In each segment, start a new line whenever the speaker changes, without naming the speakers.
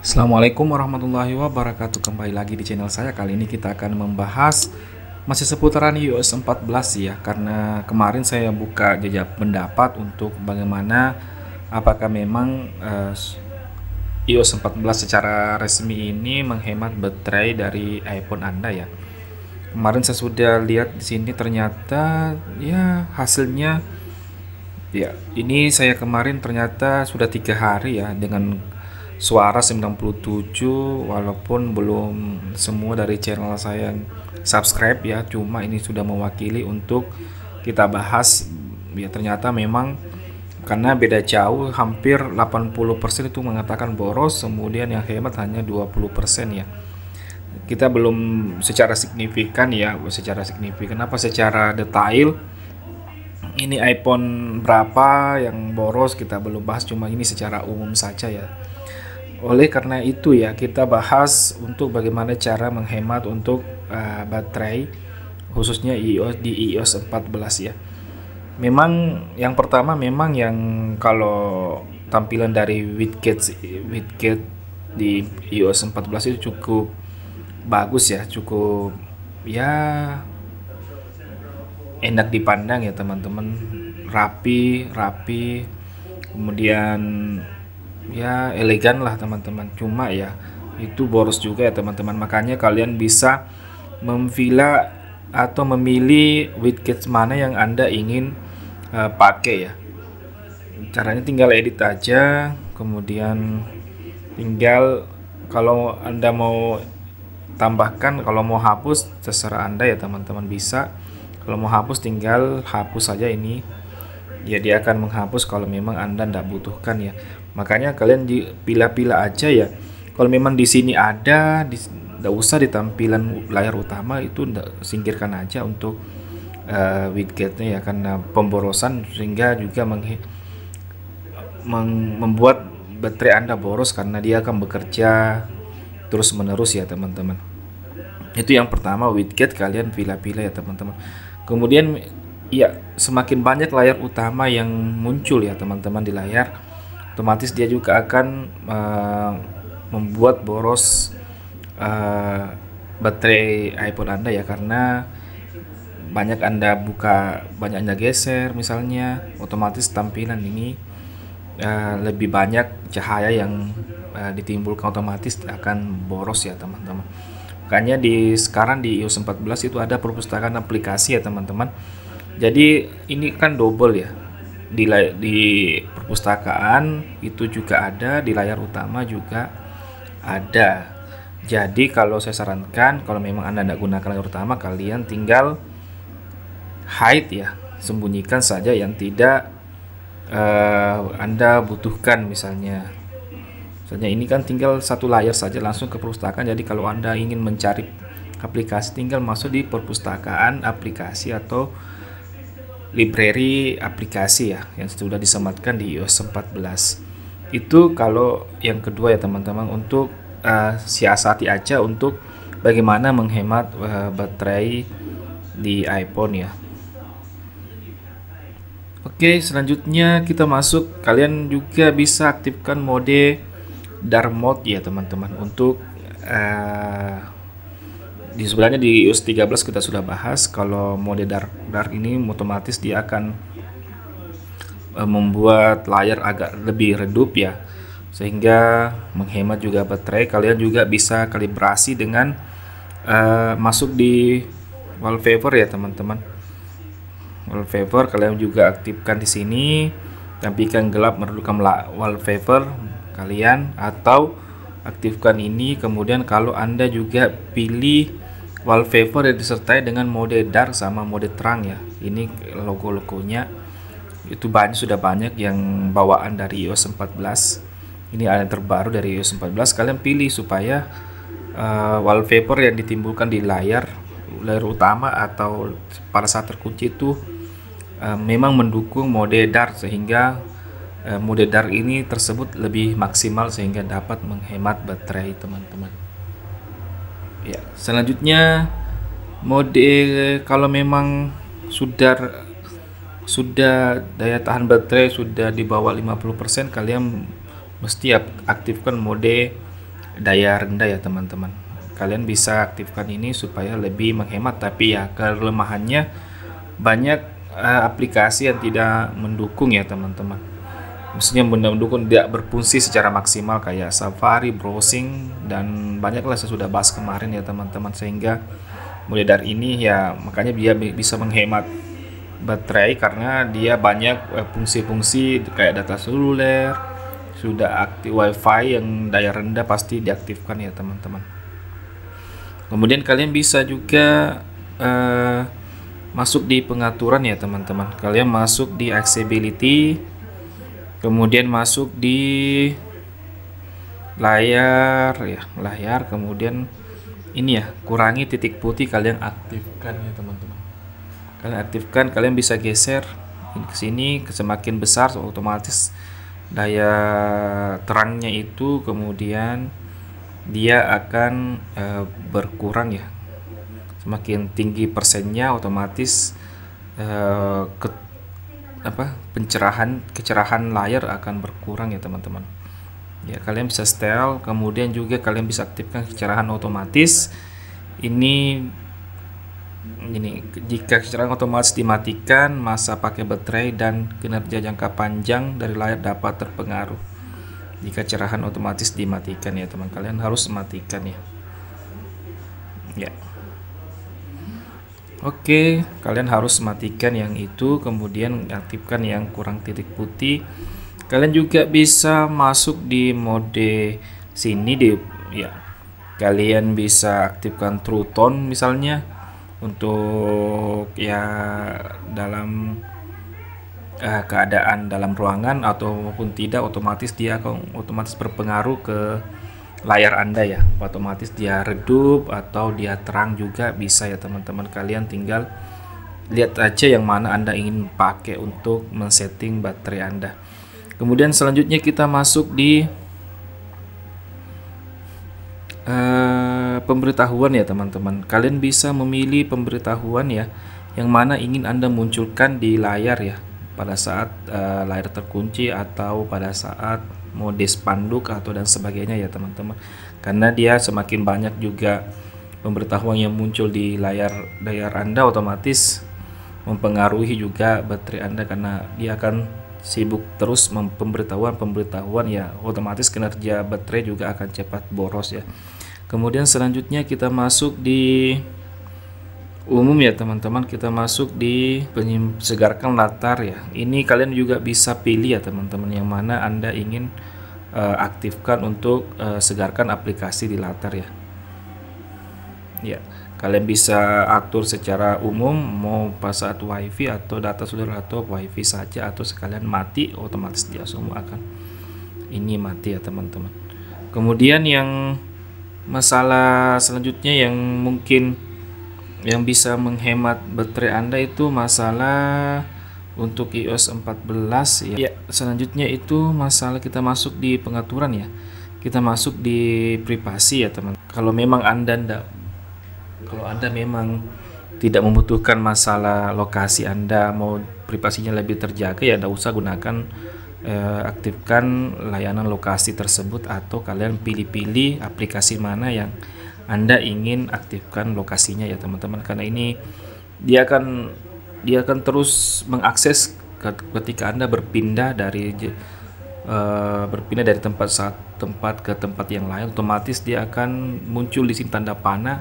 Assalamualaikum warahmatullahi wabarakatuh. Kembali lagi di channel saya. Kali ini kita akan membahas masih seputaran iOS 14 ya. Karena kemarin saya buka jejak pendapat untuk bagaimana apakah memang iOS 14 secara resmi ini menghemat baterai dari iPhone Anda ya. Kemarin saya sudah lihat di sini ternyata ya hasilnya ya, ini saya kemarin ternyata sudah 3 hari ya dengan suara 97, walaupun belum semua dari channel saya yang subscribe ya, cuma ini sudah mewakili untuk kita bahas ya. Ternyata memang karena beda jauh, hampir 80% itu mengatakan boros, kemudian yang hemat hanya 20% ya. Kita belum secara signifikan ya, apa secara detail ini iPhone berapa yang boros kita belum bahas, cuma ini secara umum saja ya. Oleh karena itu ya, kita bahas untuk bagaimana cara menghemat untuk baterai khususnya iOS 14 ya. Memang yang pertama, memang yang kalau tampilan dari widget di iOS 14 itu cukup bagus ya, cukup ya enak dipandang ya teman-teman, rapi, kemudian ya elegan lah teman-teman. Cuma ya itu boros juga ya teman-teman, makanya kalian bisa memvila atau memilih widget mana yang Anda ingin pakai ya. Caranya tinggal edit aja, kemudian tinggal kalau Anda mau tambahkan, kalau mau hapus terserah Anda ya teman-teman, bisa. Kalau mau hapus tinggal hapus saja ini ya, dia akan menghapus kalau memang Anda tidak butuhkan ya. Makanya kalian pilih-pilih aja ya. Kalau memang di sini ada, tidak usah di tampilan layar utama itu, singkirkan aja untuk widgetnya ya, karena pemborosan sehingga juga membuat baterai Anda boros karena dia akan bekerja terus menerus ya teman-teman. Itu yang pertama, widget kalian pilih-pilih ya teman-teman. Kemudian ya, semakin banyak layar utama yang muncul ya teman-teman di layar, otomatis dia juga akan membuat boros baterai iPhone Anda ya, karena banyak Anda buka, banyak Anda geser misalnya, otomatis tampilan ini lebih banyak cahaya yang ditimbulkan, otomatis akan boros ya teman-teman. Makanya sekarang di iOS 14 itu ada perpustakaan aplikasi ya teman-teman. Jadi ini kan double ya, di perpustakaan itu juga ada, di layar utama juga ada. Jadi kalau saya sarankan, kalau memang Anda tidak gunakan layar utama, kalian tinggal hide ya, sembunyikan saja yang tidak Anda butuhkan. Misalnya ini kan tinggal satu layar saja langsung ke perpustakaan. Jadi kalau Anda ingin mencari aplikasi, tinggal masuk di perpustakaan aplikasi atau library aplikasi ya, yang sudah disematkan di iOS 14. Itu kalau yang kedua ya teman-teman, untuk siasati aja untuk bagaimana menghemat baterai di iPhone ya. Oke, selanjutnya kita masuk, kalian juga bisa aktifkan mode dark mode ya teman-teman. Untuk di sebelahnya di iOS 13 kita sudah bahas, kalau mode dark ini otomatis dia akan membuat layar agak lebih redup ya, sehingga menghemat juga baterai. Kalian juga bisa kalibrasi dengan masuk di wallpaper ya teman-teman. Wallpaper kalian juga aktifkan di sini, tampilkan gelap meredupkan wallpaper kalian, atau aktifkan ini. Kemudian kalau Anda juga pilih wallpaper yang disertai dengan mode dark sama mode terang ya, ini logo-logonya itu sudah banyak yang bawaan dari iOS 14. Ini ada yang terbaru dari iOS 14. Kalian pilih supaya wallpaper yang ditimbulkan di layar utama atau pada saat terkunci itu memang mendukung mode dark, sehingga mode dark ini tersebut lebih maksimal sehingga dapat menghemat baterai teman-teman. Ya, selanjutnya mode, kalau memang sudah daya tahan baterai sudah di bawah 50%, kalian mesti aktifkan mode daya rendah ya teman-teman. Kalian bisa aktifkan ini supaya lebih menghemat, tapi ya kelemahannya banyak aplikasi yang tidak mendukung ya teman-teman. Maksudnya mendukung, tidak berfungsi secara maksimal kayak Safari, browsing, dan banyaklah saya sudah bahas kemarin ya teman-teman. Sehingga mulai dari ini ya makanya dia bisa menghemat baterai karena dia banyak fungsi-fungsi kayak data seluler, sudah aktif wifi yang daya rendah pasti diaktifkan ya teman-teman. Kemudian kalian bisa juga masuk di pengaturan ya teman-teman. Kalian masuk di accessibility, kemudian masuk di layar, kemudian ini ya, kurangi titik putih, kalian aktifkan ya teman-teman. Kalian aktifkan, kalian bisa geser ini ke sini, semakin besar otomatis daya terangnya itu kemudian dia akan berkurang ya. Semakin tinggi persennya otomatis kecerahan layar akan berkurang ya teman-teman. Ya, kalian bisa setel, kemudian juga kalian bisa aktifkan kecerahan otomatis. Ini jika kecerahan otomatis dimatikan, masa pakai baterai dan kinerja jangka panjang dari layar dapat terpengaruh. Jika cerahan otomatis dimatikan ya teman, kalian harus matikan ya. Ya. Oke, kalian harus matikan yang itu, kemudian aktifkan yang kurang titik putih. Kalian juga bisa masuk di mode sini ya. Kalian bisa aktifkan True Tone misalnya untuk ya dalam keadaan dalam ruangan ataupun tidak, otomatis dia akan otomatis berpengaruh ke layar Anda ya. Otomatis dia redup atau dia terang juga bisa ya teman-teman. Kalian tinggal lihat aja yang mana Anda ingin pakai untuk men-setting baterai Anda. Kemudian selanjutnya kita masuk di pemberitahuan ya teman-teman. Kalian bisa memilih pemberitahuan ya yang mana ingin Anda munculkan di layar ya, pada saat layar terkunci atau pada saat mode spanduk atau dan sebagainya ya teman-teman. Karena dia semakin banyak juga pemberitahuan yang muncul di layar Anda, otomatis mempengaruhi juga baterai Anda karena dia akan sibuk terus pemberitahuan ya, otomatis kinerja baterai juga akan cepat boros ya. Kemudian selanjutnya kita masuk di umum ya teman-teman, kita masuk di segarkan latar ya. Ini kalian juga bisa pilih ya teman-teman yang mana Anda ingin aktifkan untuk segarkan aplikasi di latar ya. Ya, kalian bisa atur secara umum mau pas saat wifi atau data seluler atau wifi saja, atau sekalian mati, otomatis dia semua akan ini mati ya teman-teman. Kemudian yang masalah selanjutnya yang mungkin yang bisa menghemat baterai Anda itu masalah untuk iOS 14 ya. Selanjutnya itu masalah kita masuk di pengaturan ya. Kita masuk di privasi ya teman. Kalau Anda memang tidak membutuhkan masalah lokasi Anda, mau privasinya lebih terjaga ya, tidak usah gunakan aktifkan layanan lokasi tersebut, atau kalian pilih-pilih aplikasi mana yang Anda ingin aktifkan lokasinya ya teman-teman. Karena ini dia akan terus mengakses ketika Anda berpindah dari tempat ke tempat yang lain, otomatis dia akan muncul di sini tanda panah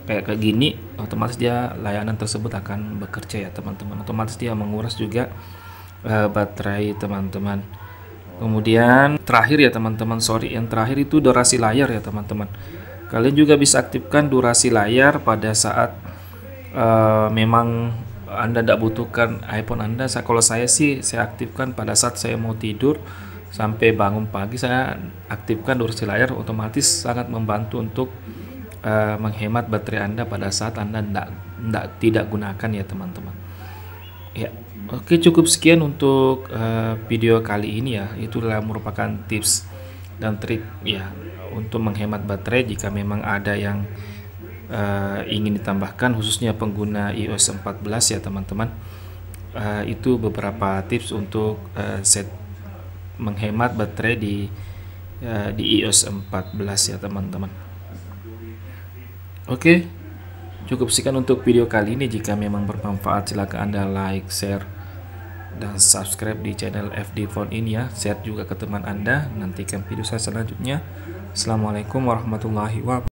kayak gini, otomatis dia layanan tersebut akan bekerja ya teman-teman. Otomatis dia menguras juga baterai teman-teman. Kemudian terakhir ya teman-teman, yang terakhir itu durasi layar ya teman-teman. Kalian juga bisa aktifkan durasi layar pada saat memang Anda tidak butuhkan iPhone Anda. Kalau saya sih saya aktifkan pada saat saya mau tidur sampai bangun pagi, saya aktifkan durasi layar, otomatis sangat membantu untuk menghemat baterai Anda pada saat Anda tidak gunakan ya teman-teman. Ya, oke, cukup sekian untuk video kali ini ya. Itulah merupakan tips dan trik ya untuk menghemat baterai. Jika memang ada yang ingin ditambahkan khususnya pengguna iOS 14 ya teman-teman, itu beberapa tips untuk menghemat baterai di ya, di iOS 14 ya teman-teman. Oke, cukup sekian untuk video kali ini. Jika memang bermanfaat silahkan Anda like, share, dan subscribe di channel FD Phone ini ya. Share juga ke teman Anda. Nantikan video saya selanjutnya. Assalamualaikum warahmatullahi wabarakatuh.